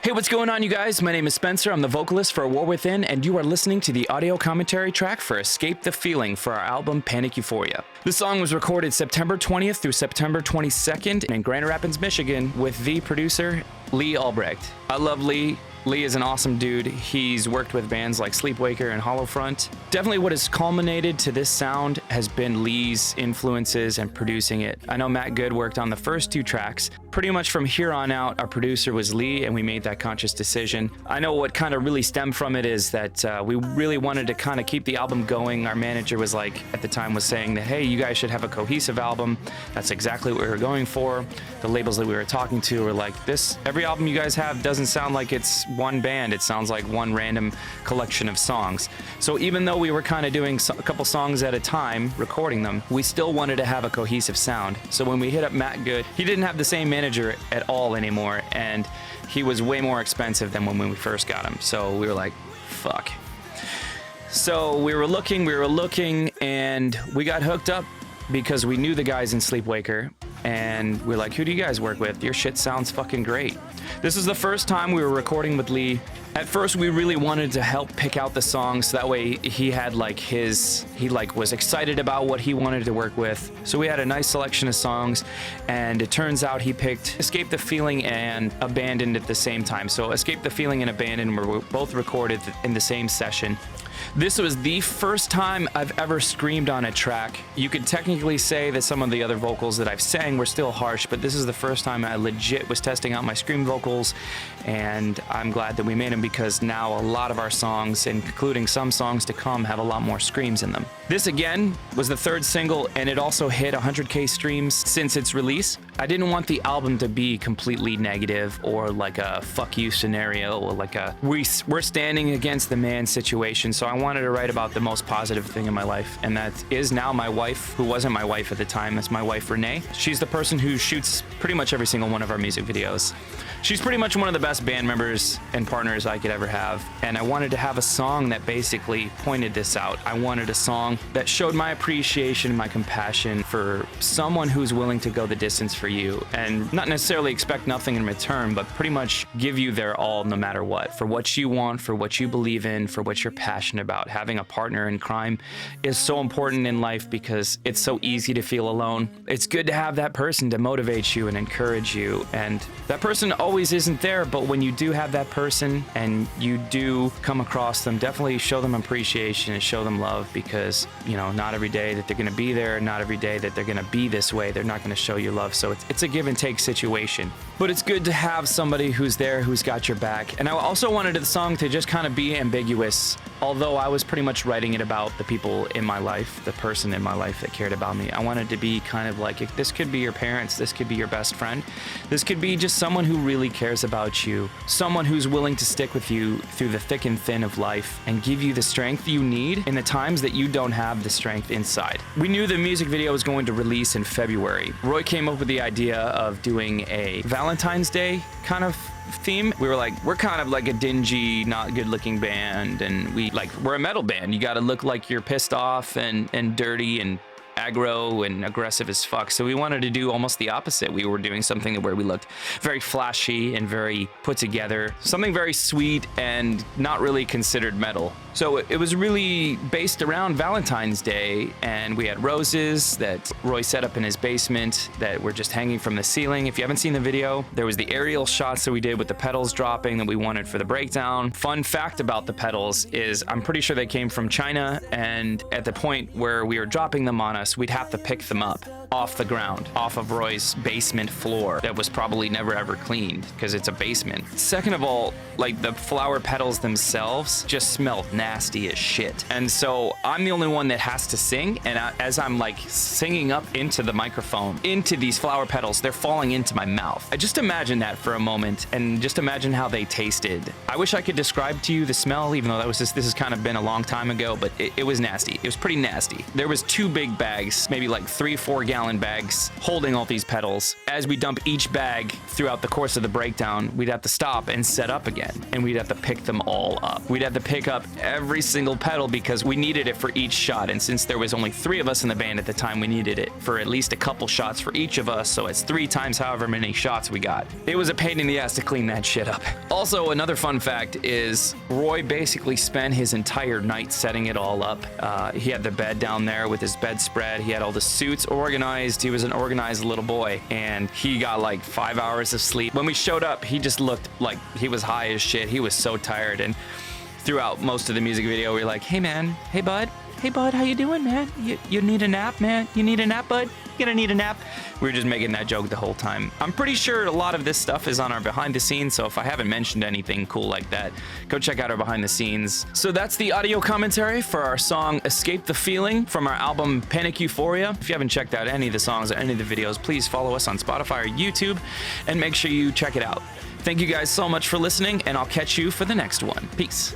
Hey, what's going on, you guys? My name is Spencer. I'm the vocalist for A War Within, and you are listening to the audio commentary track for Escape the Feeling for our album Panic Euphoria. The song was recorded September 20th through September 22nd in Grand Rapids, Michigan with the producer, Lee Albrecht. I love Lee. Lee is an awesome dude. He's worked with bands like Sleepwaker and Hollowfront. Definitely what has culminated to this sound has been Lee's influences and producing it. I know Matt Good worked on the first two tracks. Pretty much from here on out, our producer was Lee, and we made that conscious decision. I know what kind of really stemmed from it is that we really wanted to kind of keep the album going. Our manager was like, at the time was saying that, hey, you guys should have a cohesive album. That's exactly what we were going for. The labels that we were talking to were like, every album you guys have doesn't sound like it's one band. It sounds like one random collection of songs. So even though we were kind of doing a couple songs at a time, recording them, we still wanted to have a cohesive sound. So when we hit up Matt Good, he didn't have the same manager at all anymore, and he was way more expensive than when we first got him. So we were like, fuck. So we were looking, and we got hooked up because we knew the guys in Sleepwaker, and we're like, who do you guys work with? Your shit sounds fucking great. This is the first time we were recording with Lee. At first, we really wanted to help pick out the songs, so that way he had was excited about what he wanted to work with. So we had a nice selection of songs, and it turns out he picked Escape the Feeling and Abandoned at the same time. So Escape the Feeling and Abandoned were both recorded in the same session. This was the first time I've ever screamed on a track. You could technically say that some of the other vocals that I've sang were still harsh, but this is the first time I legit was testing out my scream vocals, and I'm glad that we made them because now a lot of our songs, including some songs to come, have a lot more screams in them. This again was the third single, and it also hit 100K streams since its release. I didn't want the album to be completely negative or like a fuck you scenario or like a we're standing against the man situation. So I wanted to write about the most positive thing in my life, and that is now my wife, who wasn't my wife at the time. It's my wife, Renee. She's the person who shoots pretty much every single one of our music videos. She's pretty much one of the best band members and partners I could ever have, and I wanted to have a song that basically pointed this out. I wanted a song that showed my appreciation and my compassion for someone who's willing to go the distance for you and not necessarily expect nothing in return, but pretty much give you their all no matter what, for what you want, for what you believe in, for what you're passionate about. Having a partner in crime is so important in life because it's so easy to feel alone. It's good to have that person to motivate you and encourage you, and that person always isn't there, but when you do have that person and you do come across them, definitely show them appreciation and show them love, because not every day that they're going to be there, not every day that they're going to be this way, they're not going to show you love. So it's a give and take situation, but it's good to have somebody who's there, who's got your back. And I also wanted the song to just kind of be ambiguous. Although I was pretty much writing it about the people in my life, the person in my life that cared about me, I wanted to be kind of like, this could be your parents, this could be your best friend, this could be just someone who really cares about you, someone who's willing to stick with you through the thick and thin of life and give you the strength you need in the times that you don't have the strength inside. We knew the music video was going to release in February. Roy came up with the idea of doing a Valentine's Day kind of theme. We were like, we're kind of like a dingy, not good looking band, and we're a metal band. You got to look like you're pissed off and dirty and aggro and aggressive as fuck. So we wanted to do almost the opposite. We were doing something where we looked very flashy and very put together, something very sweet and not really considered metal. So it was really based around Valentine's Day, and we had roses that Roy set up in his basement that were just hanging from the ceiling. If you haven't seen the video, there was the aerial shots that we did with the pedals dropping that we wanted for the breakdown. Fun fact about the pedals is I'm pretty sure they came from China, and at the point where we were dropping them on us, we'd have to pick them up off the ground, off of Roy's basement floor that was probably never ever cleaned because it's a basement. Second of all, the flower petals themselves just smelled nasty as shit. And so I'm the only one that has to sing, and as I'm singing up into the microphone, into these flower petals, they're falling into my mouth. I just imagine that for a moment, and just imagine how they tasted. I wish I could describe to you the smell, even though this has kind of been a long time ago, but it was nasty. It was pretty nasty. There was two big bags bags, maybe like 3-4 gallon bags, holding all these pedals. As we dump each bag throughout the course of the breakdown, we'd have to stop and set up again, and we'd have to pick them all up. We'd have to pick up every single pedal because we needed it for each shot, and since there was only 3 of us in the band at the time, we needed it for at least a couple shots for each of us, so it's 3 times however many shots we got. It was a pain in the ass to clean that shit up. Also, another fun fact is Roy basically spent his entire night setting it all up. He had the bed down there with his bedspread. He had all the suits organized. He was an organized little boy, and he got like 5 hours of sleep. When we showed up, he just looked like he was high as shit. He was so tired, and throughout most of the music video, we were like, hey man, hey bud, how you doing, man? You need a nap, man? You need a nap, bud? You gonna need a nap? We were just making that joke the whole time. I'm pretty sure a lot of this stuff is on our behind the scenes, so if I haven't mentioned anything cool like that, go check out our behind the scenes. So that's the audio commentary for our song Escape the Feeling from our album Panic Euphoria. If you haven't checked out any of the songs or any of the videos, please follow us on Spotify or YouTube and make sure you check it out. Thank you guys so much for listening, and I'll catch you for the next one. Peace.